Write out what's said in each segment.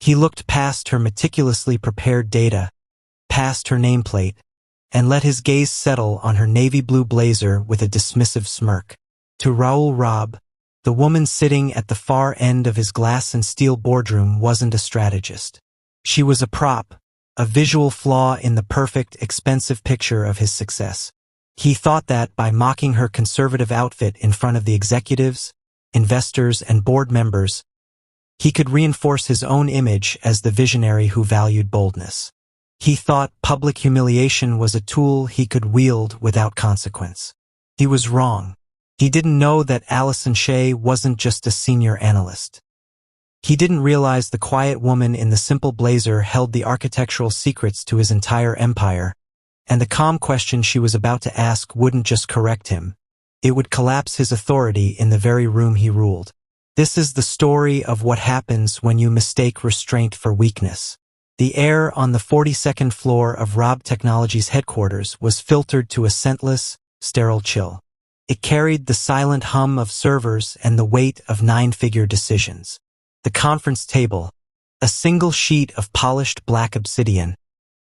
He looked past her meticulously prepared data, past her nameplate, and let his gaze settle on her navy blue blazer with a dismissive smirk. To Raoul Robb, the woman sitting at the far end of his glass and steel boardroom wasn't a strategist. She was a prop, a visual flaw in the perfect, expensive picture of his success. He thought that by mocking her conservative outfit in front of the executives, investors, and board members, he could reinforce his own image as the visionary who valued boldness. He thought public humiliation was a tool he could wield without consequence. He was wrong. He didn't know that Allison Shea wasn't just a senior analyst. He didn't realize the quiet woman in the simple blazer held the architectural secrets to his entire empire, and the calm question she was about to ask wouldn't just correct him. It would collapse his authority in the very room he ruled. This is the story of what happens when you mistake restraint for weakness. The air on the 42nd floor of Robb Technologies headquarters was filtered to a scentless, sterile chill. It carried the silent hum of servers and the weight of nine-figure decisions. The conference table, a single sheet of polished black obsidian,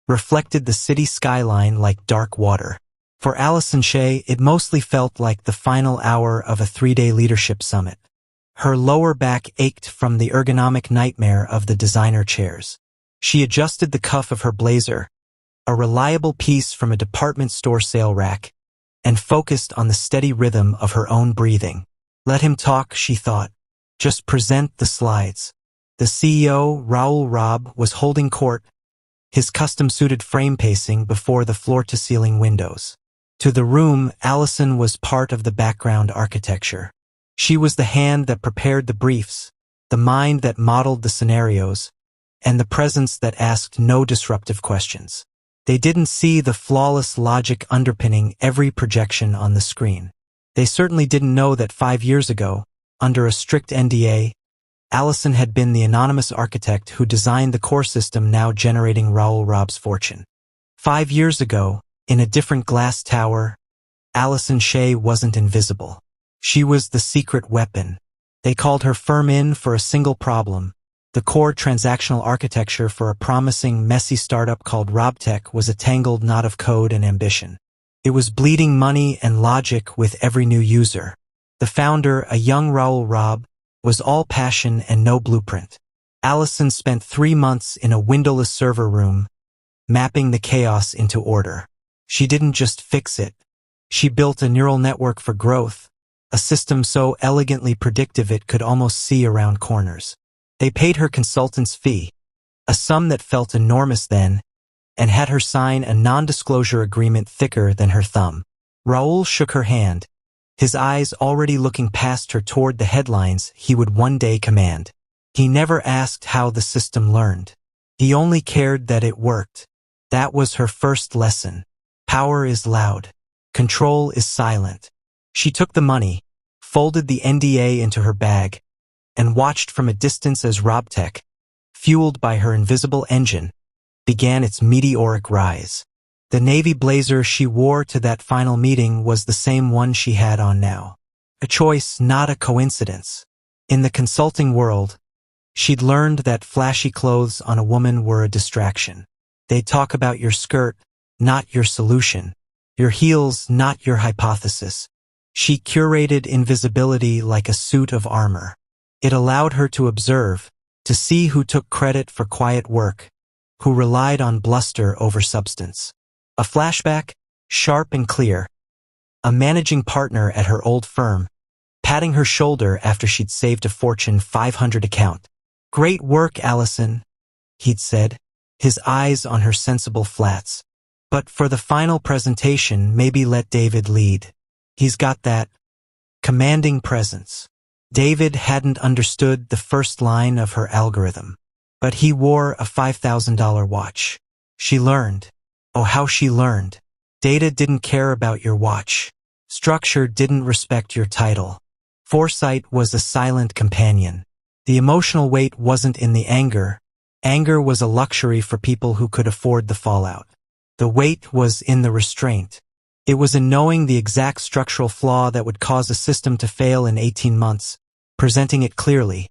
reflected the city skyline like dark water. For Allison Shea, it mostly felt like the final hour of a 3-day leadership summit. Her lower back ached from the ergonomic nightmare of the designer chairs. She adjusted the cuff of her blazer, a reliable piece from a department store sale rack, and focused on the steady rhythm of her own breathing. Let him talk, she thought. Just present the slides. The CEO, Raoul Robb, was holding court, his custom-suited frame pacing before the floor-to-ceiling windows. To the room, Allison was part of the background architecture. She was the hand that prepared the briefs, the mind that modeled the scenarios, and the presence that asked no disruptive questions. They didn't see the flawless logic underpinning every projection on the screen. They certainly didn't know that 5 years ago, under a strict NDA, Allison had been the anonymous architect who designed the core system now generating Raoul Robb's fortune. 5 years ago, in a different glass tower, Allison Shea wasn't invisible. She was the secret weapon. They called her firm in for a single problem. The core transactional architecture for a promising, messy startup called RobTech was a tangled knot of code and ambition. It was bleeding money and logic with every new user. The founder, a young Raoul Robb, was all passion and no blueprint. Allison spent 3 months in a windowless server room, mapping the chaos into order. She didn't just fix it. She built a neural network for growth, a system so elegantly predictive it could almost see around corners. They paid her consultant's fee, a sum that felt enormous then, and had her sign a non-disclosure agreement thicker than her thumb. Raoul shook her hand, his eyes already looking past her toward the headlines he would one day command. He never asked how the system learned. He only cared that it worked. That was her first lesson. Power is loud. Control is silent. She took the money, folded the NDA into her bag, and watched from a distance as RobTech, fueled by her invisible engine, began its meteoric rise. The navy blazer she wore to that final meeting was the same one she had on now. A choice, not a coincidence. In the consulting world, she'd learned that flashy clothes on a woman were a distraction. They'd talk about your skirt, not your solution. Your heels, not your hypothesis. She curated invisibility like a suit of armor. It allowed her to observe, to see who took credit for quiet work, who relied on bluster over substance. A flashback, sharp and clear. A managing partner at her old firm, patting her shoulder after she'd saved a Fortune 500 account. "Great work, Allison," he'd said, his eyes on her sensible flats. "But for the final presentation, maybe let David lead. He's got that commanding presence." David hadn't understood the first line of her algorithm, but he wore a $5,000 watch. She learned. Oh, how she learned. Data didn't care about your watch. Structure didn't respect your title. Foresight was a silent companion. The emotional weight wasn't in the anger. Anger was a luxury for people who could afford the fallout. The weight was in the restraint. It was in knowing the exact structural flaw that would cause a system to fail in 18 months, presenting it clearly,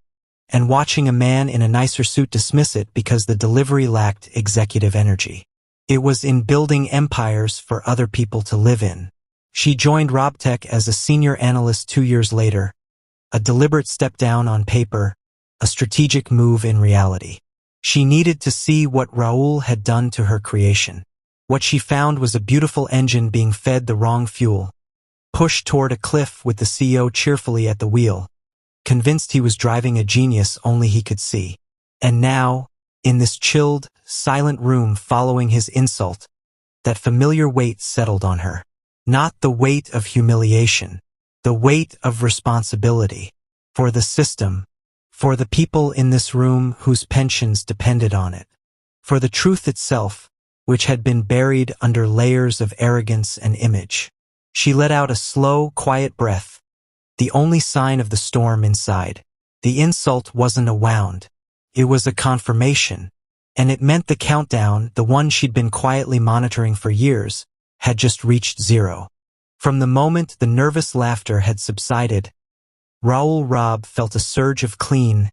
and watching a man in a nicer suit dismiss it because the delivery lacked executive energy. It was in building empires for other people to live in. She joined Robtech as a senior analyst 2 years later, a deliberate step down on paper, a strategic move in reality. She needed to see what Raul had done to her creation. What she found was a beautiful engine being fed the wrong fuel, pushed toward a cliff with the CEO cheerfully at the wheel, convinced he was driving a genius only he could see. And now, in this chilled, silent room following his insult, that familiar weight settled on her. Not the weight of humiliation, the weight of responsibility. For the system, for the people in this room whose pensions depended on it. For the truth itself, which had been buried under layers of arrogance and image. She let out a slow, quiet breath, the only sign of the storm inside. The insult wasn't a wound. It was a confirmation, and it meant the countdown, the one she'd been quietly monitoring for years, had just reached 0. From the moment the nervous laughter had subsided, Raul Robb felt a surge of clean,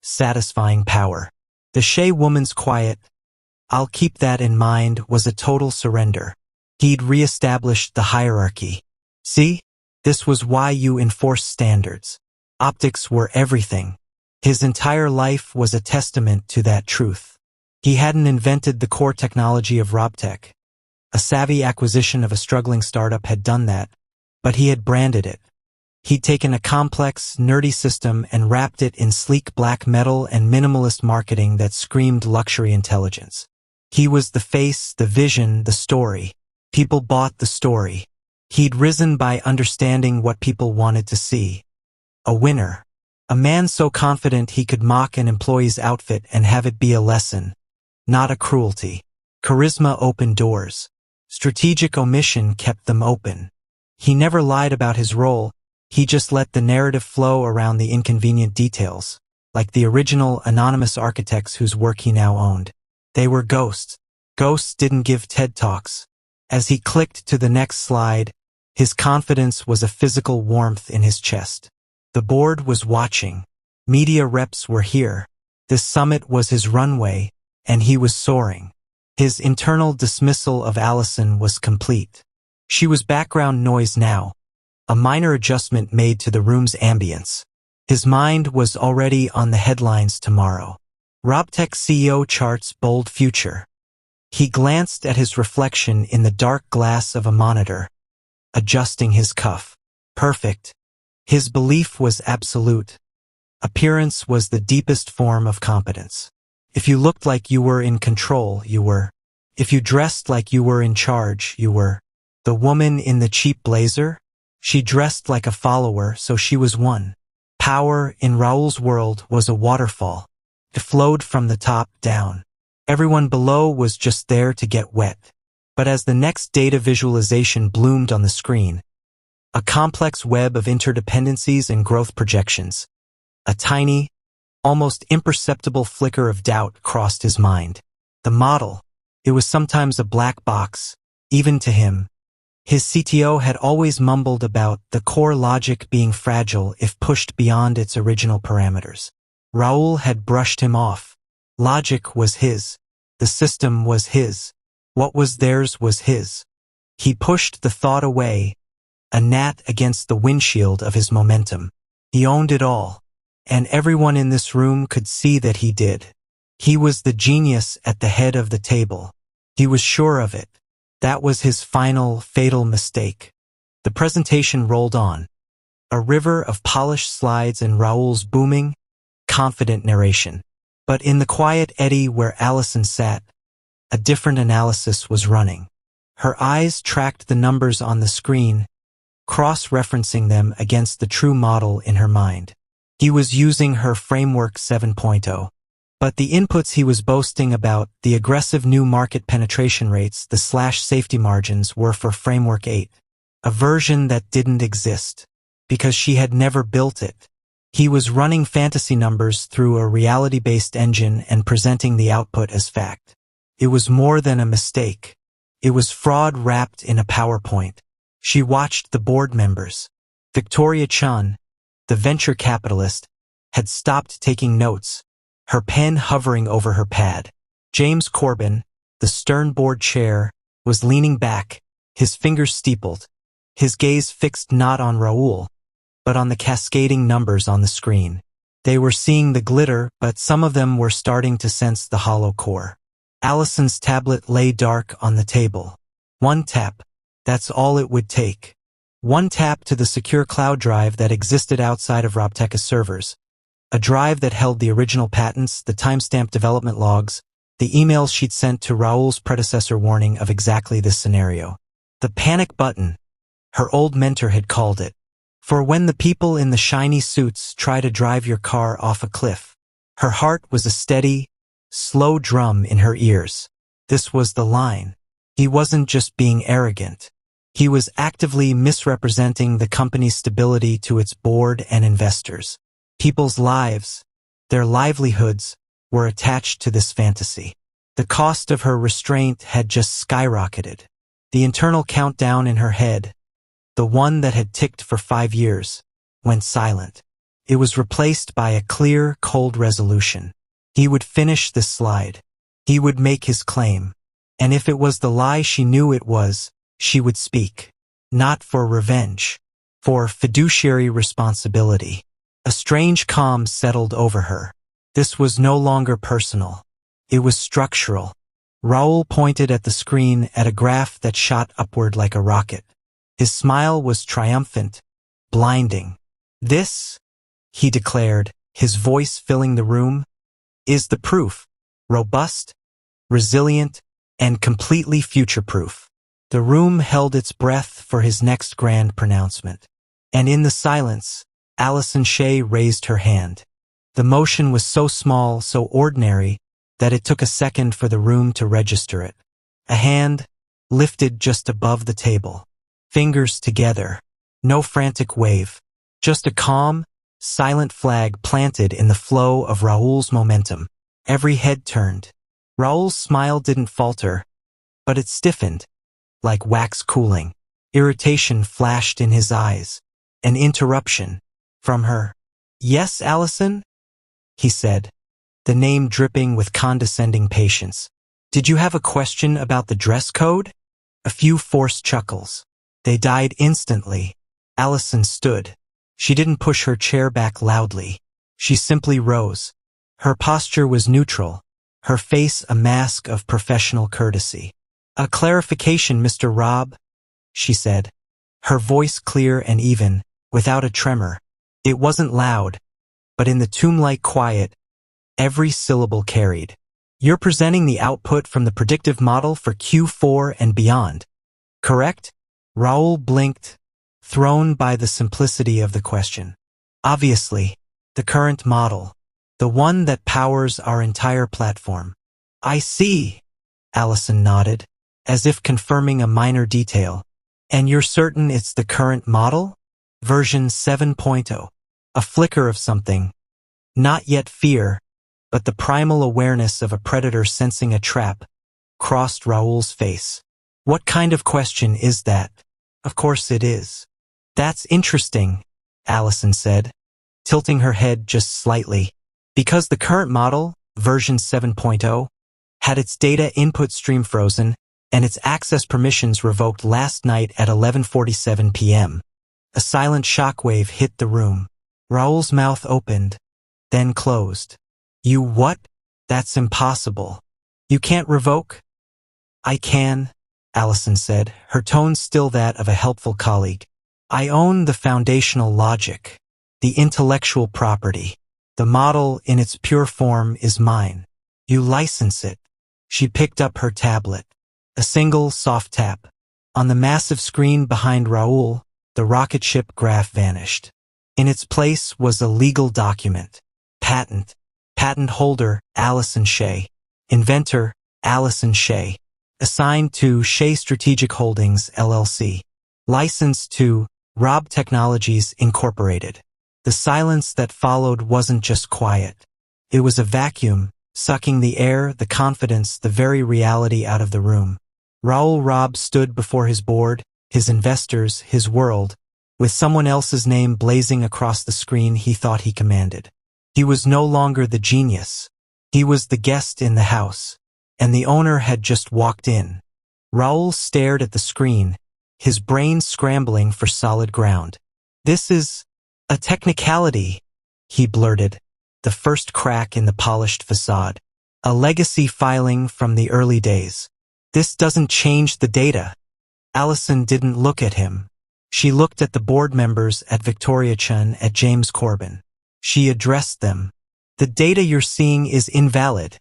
satisfying power. The Shea woman's quiet, "I'll keep that in mind," was a total surrender. He'd re-established the hierarchy. See? This was why you enforce standards. Optics were everything. His entire life was a testament to that truth. He hadn't invented the core technology of Robtech. A savvy acquisition of a struggling startup had done that, but he had branded it. He'd taken a complex, nerdy system and wrapped it in sleek black metal and minimalist marketing that screamed luxury intelligence. He was the face, the vision, the story. People bought the story. He'd risen by understanding what people wanted to see. A winner. A man so confident he could mock an employee's outfit and have it be a lesson, not a cruelty. Charisma opened doors. Strategic omission kept them open. He never lied about his role. He just let the narrative flow around the inconvenient details, like the original anonymous architects whose work he now owned. They were ghosts. Ghosts didn't give TED Talks. As he clicked to the next slide, his confidence was a physical warmth in his chest. The board was watching. Media reps were here. This summit was his runway, and he was soaring. His internal dismissal of Allison was complete. She was background noise now, a minor adjustment made to the room's ambience. His mind was already on the headlines tomorrow. Robtech CEO charts bold future. He glanced at his reflection in the dark glass of a monitor, adjusting his cuff. Perfect. His belief was absolute. Appearance was the deepest form of competence. If you looked like you were in control, you were. If you dressed like you were in charge, you were. The woman in the cheap blazer? She dressed like a follower, so she was one. Power, in Raul's world, was a waterfall. It flowed from the top down. Everyone below was just there to get wet. But as the next data visualization bloomed on the screen, a complex web of interdependencies and growth projections, a tiny, almost imperceptible flicker of doubt crossed his mind. The model, it was sometimes a black box, even to him. His CTO had always mumbled about the core logic being fragile if pushed beyond its original parameters. Raul had brushed him off. Logic was his. The system was his. What was theirs was his. He pushed the thought away, a gnat against the windshield of his momentum. He owned it all, and everyone in this room could see that he did. He was the genius at the head of the table. He was sure of it. That was his final, fatal mistake. The presentation rolled on. A river of polished slides and Raul's booming, confident narration. But in the quiet eddy where Allison sat, a different analysis was running. Her eyes tracked the numbers on the screen, cross-referencing them against the true model in her mind. He was using her Framework 7.0. But the inputs he was boasting about, the aggressive new market penetration rates, the safety margins, were for Framework 8, a version that didn't exist, because she had never built it. He was running fantasy numbers through a reality-based engine and presenting the output as fact. It was more than a mistake. It was fraud wrapped in a PowerPoint. She watched the board members. Victoria Chun, the venture capitalist, had stopped taking notes, her pen hovering over her pad. James Corbin, the stern board chair, was leaning back, his fingers steepled, his gaze fixed not on Raoul, but on the cascading numbers on the screen. They were seeing the glitter, but some of them were starting to sense the hollow core. Allison's tablet lay dark on the table. One tap, that's all it would take. One tap to the secure cloud drive that existed outside of Robtech's servers. A drive that held the original patents, the timestamp development logs, the emails she'd sent to Raoul's predecessor warning of exactly this scenario. The panic button, her old mentor had called it. For when the people in the shiny suits try to drive your car off a cliff. Her heart was a steady, slow drum in her ears. This was the line. He wasn't just being arrogant. He was actively misrepresenting the company's stability to its board and investors. People's lives, their livelihoods, were attached to this fantasy. The cost of her restraint had just skyrocketed. The internal countdown in her head, the one that had ticked for 5 years, went silent. It was replaced by a clear, cold resolution. He would finish this slide. He would make his claim. And if it was the lie she knew it was, she would speak. Not for revenge. For fiduciary responsibility. A strange calm settled over her. This was no longer personal. It was structural. Raoul pointed at the screen at a graph that shot upward like a rocket. His smile was triumphant, blinding. This, he declared, his voice filling the room, is the proof. Robust, resilient, and completely future-proof. The room held its breath for his next grand pronouncement. And in the silence, Allison Shea raised her hand. The motion was so small, so ordinary, that it took a second for the room to register it. A hand, lifted just above the table. Fingers together. No frantic wave. Just a calm, silent flag planted in the flow of Raoul's momentum. Every head turned. Raoul's smile didn't falter, but it stiffened, like wax cooling. Irritation flashed in his eyes. An interruption. From her. Yes, Allison? He said, the name dripping with condescending patience. Did you have a question about the dress code? A few forced chuckles. They died instantly. Allison stood. She didn't push her chair back loudly. She simply rose. Her posture was neutral, her face a mask of professional courtesy. A clarification, Mr. Robb, she said, her voice clear and even, without a tremor. It wasn't loud, but in the tomb-like quiet, every syllable carried. You're presenting the output from the predictive model for Q4 and beyond, correct? Raoul blinked, thrown by the simplicity of the question. Obviously, the current model, the one that powers our entire platform. I see, Allison nodded, as if confirming a minor detail. And you're certain it's the current model? Version 7.0. A flicker of something. Not yet fear, but the primal awareness of a predator sensing a trap, crossed Raoul's face. What kind of question is that? Of course it is. That's interesting, Allison said, tilting her head just slightly. Because the current model, version 7.0, had its data input stream frozen and its access permissions revoked last night at 11:47 p.m. A silent shockwave hit the room. Raoul's mouth opened, then closed. You what? That's impossible. You can't revoke? I can, Allison said, her tone still that of a helpful colleague. I own the foundational logic, the intellectual property. The model in its pure form is mine. You license it. She picked up her tablet. A single soft tap. On the massive screen behind Raoul, the rocket ship graph vanished. In its place was a legal document. Patent. Patent holder, Allison Shea. Inventor, Allison Shea. Assigned to Shea Strategic Holdings, LLC. Licensed to Robb Technologies, Incorporated. The silence that followed wasn't just quiet. It was a vacuum, sucking the air, the confidence, the very reality out of the room. Raoul Robb stood before his board, his investors, his world, with someone else's name blazing across the screen he thought he commanded. He was no longer the genius. He was the guest in the house, and the owner had just walked in. Raoul stared at the screen, his brain scrambling for solid ground. "This is a technicality," he blurted, the first crack in the polished facade. "A legacy filing from the early days. This doesn't change the data." Allison didn't look at him. She looked at the board members, at Victoria Chen, at James Corbin. She addressed them. "The data you're seeing is invalid,"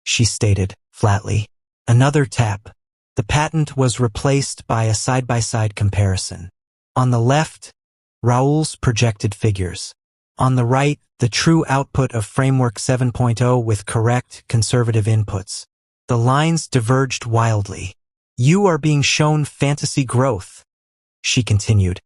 she stated flatly. Another tap. The patent was replaced by a side-by-side comparison. On the left, Raoul's projected figures. On the right, the true output of Framework 7.0 with correct, conservative inputs. The lines diverged wildly. "You are being shown fantasy growth," she continued,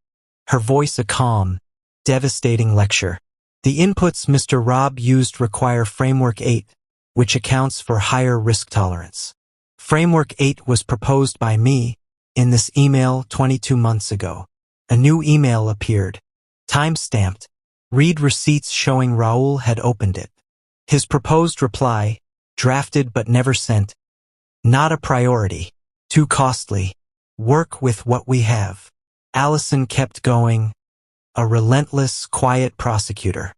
her voice a calm, devastating lecture. "The inputs Mr. Robb used require Framework 8, which accounts for higher risk tolerance. Framework 8 was proposed by me in this email 22 months ago." A new email appeared, time-stamped. Read receipts showing Raoul had opened it. His proposed reply, drafted but never sent. "Not a priority. Too costly. Work with what we have." Allison kept going, a relentless, quiet prosecutor.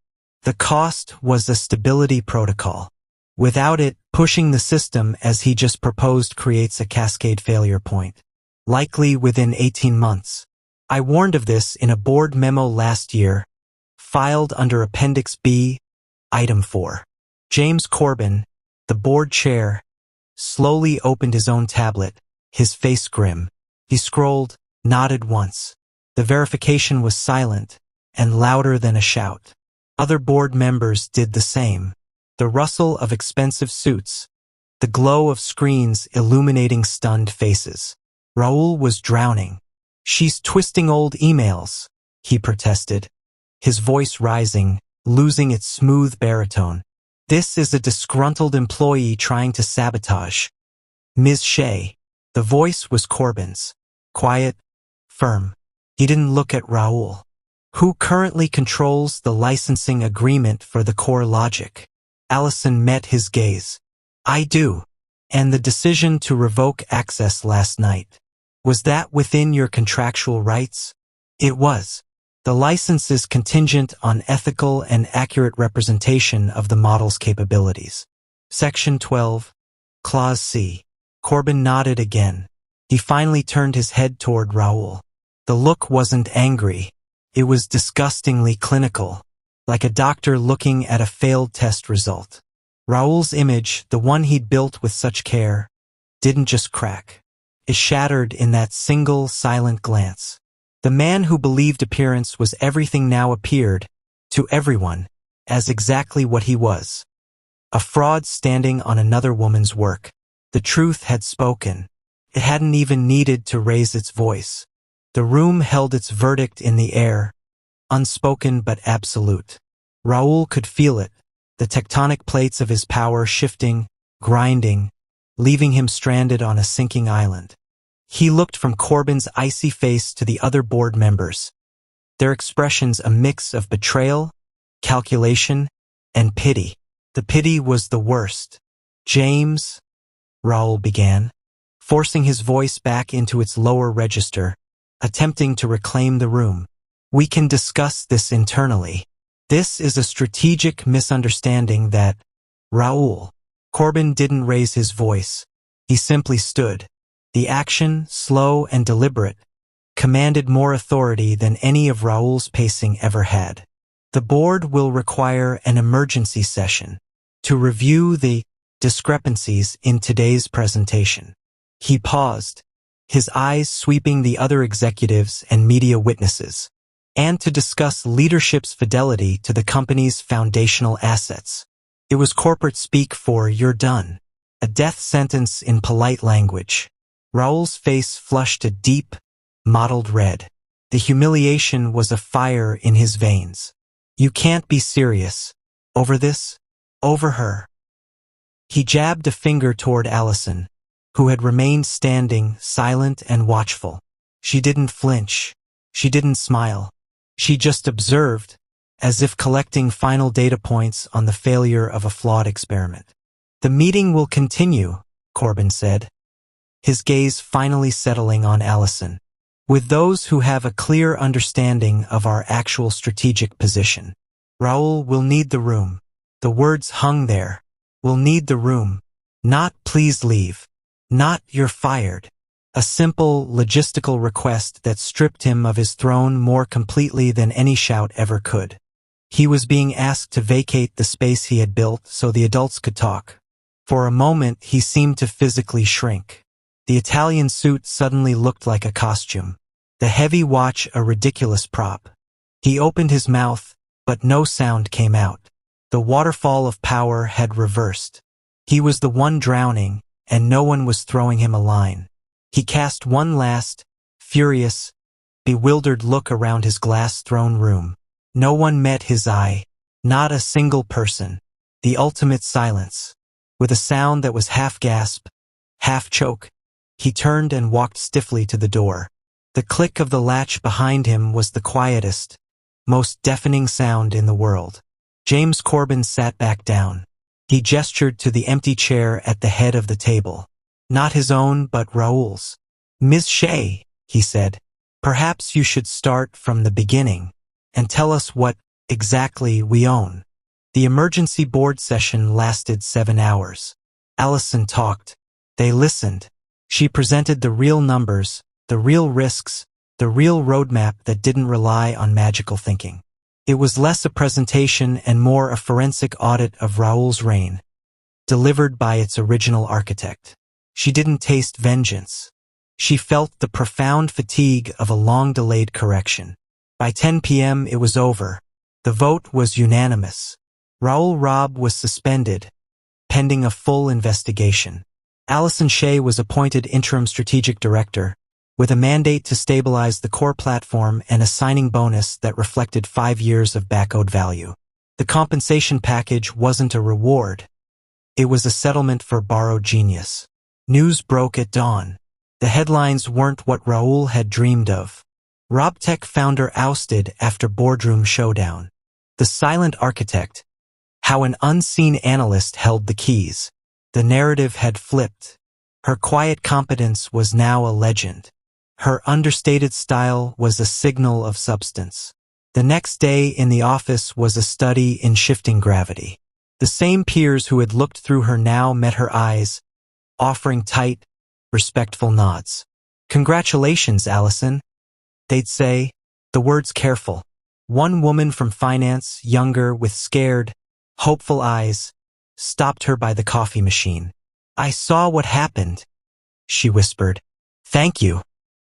The cost was a stability protocol. Without it, pushing the system as he just proposed creates a cascade failure point, likely within 18 months. "I warned of this in a board memo last year, filed under Appendix B, Item 4. James Corbin, the board chair, slowly opened his own tablet, his face grim. He scrolled, nodded once. The verification was silent and louder than a shout. Other board members did the same. The rustle of expensive suits, the glow of screens illuminating stunned faces. Raoul was drowning. "She's twisting old emails," he protested, his voice rising, losing its smooth baritone. "This is a disgruntled employee trying to sabotage." "Ms. Shea." The voice was Corbin's, quiet, firm. He didn't look at Raoul. "Who currently controls the licensing agreement for the core logic?" Allison met his gaze. "I do. And the decision to revoke access last night. Was that within your contractual rights?" "It was. The license is contingent on ethical and accurate representation of the model's capabilities. Section 12, Clause C." Corbin nodded again. He finally turned his head toward Raoul. The look wasn't angry. It was disgustingly clinical, like a doctor looking at a failed test result. Raoul's image, the one he'd built with such care, didn't just crack. It shattered in that single, silent glance. The man who believed appearance was everything now appeared, to everyone, as exactly what he was. A fraud standing on another woman's work. The truth had spoken. It hadn't even needed to raise its voice. The room held its verdict in the air, unspoken but absolute. Raoul could feel it, the tectonic plates of his power shifting, grinding, leaving him stranded on a sinking island. He looked from Corbin's icy face to the other board members, their expressions a mix of betrayal, calculation, and pity. The pity was the worst. "James," Raoul began, forcing his voice back into its lower register, attempting to reclaim the room. "We can discuss this internally. This is a strategic misunderstanding that—" "Raoul." Corbin didn't raise his voice. He simply stood. The action, slow and deliberate, commanded more authority than any of Raoul's pacing ever had. "The board will require an emergency session to review the discrepancies in today's presentation." He paused, his eyes sweeping the other executives and media witnesses, "and to discuss leadership's fidelity to the company's foundational assets." It was corporate speak for "you're done," a death sentence in polite language. Raoul's face flushed a deep, mottled red. The humiliation was a fire in his veins. "You can't be serious. Over this? Over her?" He jabbed a finger toward Allison, who had remained standing, silent and watchful. She didn't flinch. She didn't smile. She just observed, as if collecting final data points on the failure of a flawed experiment. "The meeting will continue," Corbin said, his gaze finally settling on Allison. "With those who have a clear understanding of our actual strategic position. Raoul will need the room." The words hung there. "Will need the room." Not "please leave." Not "you're fired." A simple, logistical request that stripped him of his throne more completely than any shout ever could. He was being asked to vacate the space he had built so the adults could talk. For a moment, he seemed to physically shrink. The Italian suit suddenly looked like a costume. The heavy watch a ridiculous prop. He opened his mouth, but no sound came out. The waterfall of power had reversed. He was the one drowning, and no one was throwing him a line. He cast one last, furious, bewildered look around his glass-throne room. No one met his eye. Not a single person. The ultimate silence. With a sound that was half gasp, half choke, he turned and walked stiffly to the door. The click of the latch behind him was the quietest, most deafening sound in the world. James Corbin sat back down. He gestured to the empty chair at the head of the table. Not his own, but Raoul's. "Ms. Shea," he said, "perhaps you should start from the beginning and tell us what, exactly, we own." The emergency board session lasted 7 hours. Allison talked. They listened. She presented the real numbers, the real risks, the real roadmap that didn't rely on magical thinking. It was less a presentation and more a forensic audit of Raoul's reign, delivered by its original architect. She didn't taste vengeance. She felt the profound fatigue of a long-delayed correction. By 10 p.m. it was over. The vote was unanimous. Raoul Robb was suspended, pending a full investigation. Allison Shea was appointed interim strategic director, with a mandate to stabilize the core platform and a signing bonus that reflected 5 years of back-owed value. The compensation package wasn't a reward. It was a settlement for borrowed genius. News broke at dawn. The headlines weren't what Raoul had dreamed of. Robtech founder ousted after boardroom showdown. The silent architect. How an unseen analyst held the keys. The narrative had flipped. Her quiet competence was now a legend. Her understated style was a signal of substance. The next day in the office was a study in shifting gravity. The same peers who had looked through her now met her eyes, offering tight, respectful nods. "Congratulations, Allison," they'd say, the words careful. One woman from finance, younger, with scared, hopeful eyes, stopped her by the coffee machine. "I saw what happened," she whispered. "Thank you."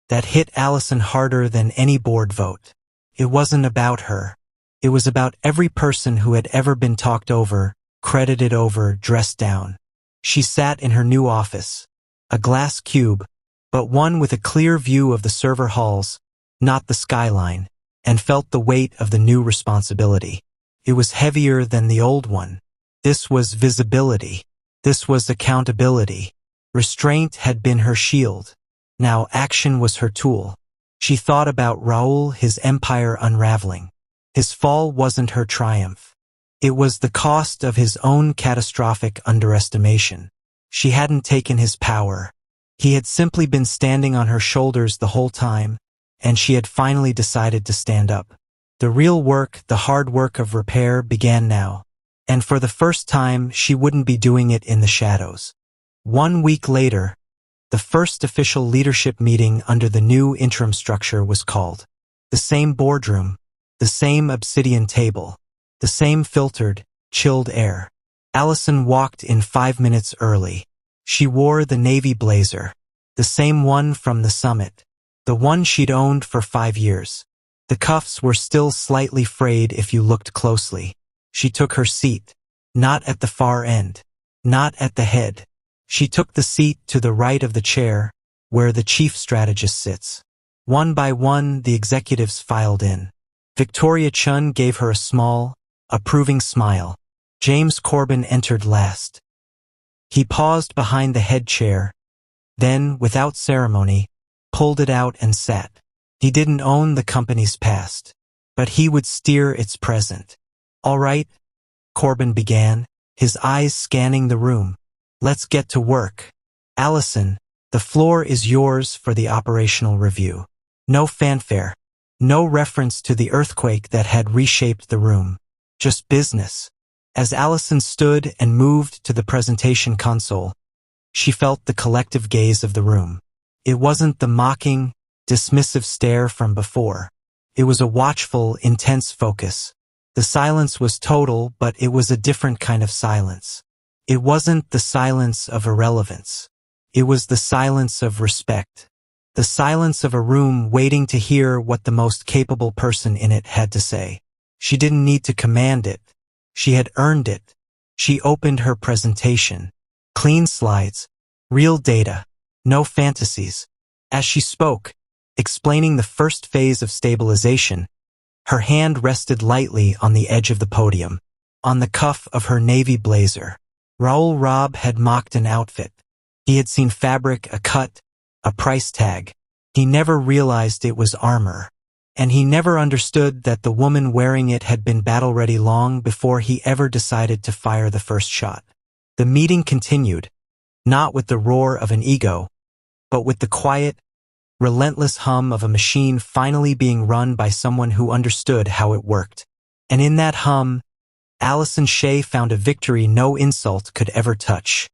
That hit Allison harder than any board vote. It wasn't about her. It was about every person who had ever been talked over, credited over, dressed down. She sat in her new office, a glass cube, but one with a clear view of the server halls, not the skyline, and felt the weight of the new responsibility. It was heavier than the old one. This was visibility. This was accountability. Restraint had been her shield. Now action was her tool. She thought about Raoul, his empire unraveling. His fall wasn't her triumph. It was the cost of his own catastrophic underestimation. She hadn't taken his power. He had simply been standing on her shoulders the whole time, and she had finally decided to stand up. The real work, the hard work of repair, began now. And for the first time, she wouldn't be doing it in the shadows. 1 week later, the first official leadership meeting under the new interim structure was called. The same boardroom, the same obsidian table, the same filtered, chilled air. Allison walked in 5 minutes early. She wore the navy blazer, the same one from the summit, the one she'd owned for 5 years. The cuffs were still slightly frayed if you looked closely. She took her seat, not at the far end, not at the head. She took the seat to the right of the chair, where the chief strategist sits. One by one, the executives filed in. Victoria Chun gave her a small, approving smile. James Corbin entered last. He paused behind the head chair, then, without ceremony, pulled it out and sat. He didn't own the company's past, but he would steer its present. "All right," Corbin began, his eyes scanning the room. "Let's get to work. Allison, the floor is yours for the operational review." No fanfare. No reference to the earthquake that had reshaped the room. Just business. As Allison stood and moved to the presentation console, she felt the collective gaze of the room. It wasn't the mocking, dismissive stare from before. It was a watchful, intense focus. The silence was total, but it was a different kind of silence. It wasn't the silence of irrelevance. It was the silence of respect. The silence of a room waiting to hear what the most capable person in it had to say. She didn't need to command it. She had earned it. She opened her presentation. Clean slides. Real data. No fantasies. As she spoke, explaining the first phase of stabilization, her hand rested lightly on the edge of the podium, on the cuff of her navy blazer. Raoul Robb had mocked an outfit. He had seen fabric, a cut, a price tag. He never realized it was armor. And he never understood that the woman wearing it had been battle-ready long before he ever decided to fire the first shot. The meeting continued, not with the roar of an ego, but with the quiet, relentless hum of a machine finally being run by someone who understood how it worked. And in that hum, Allison Shea found a victory no insult could ever touch.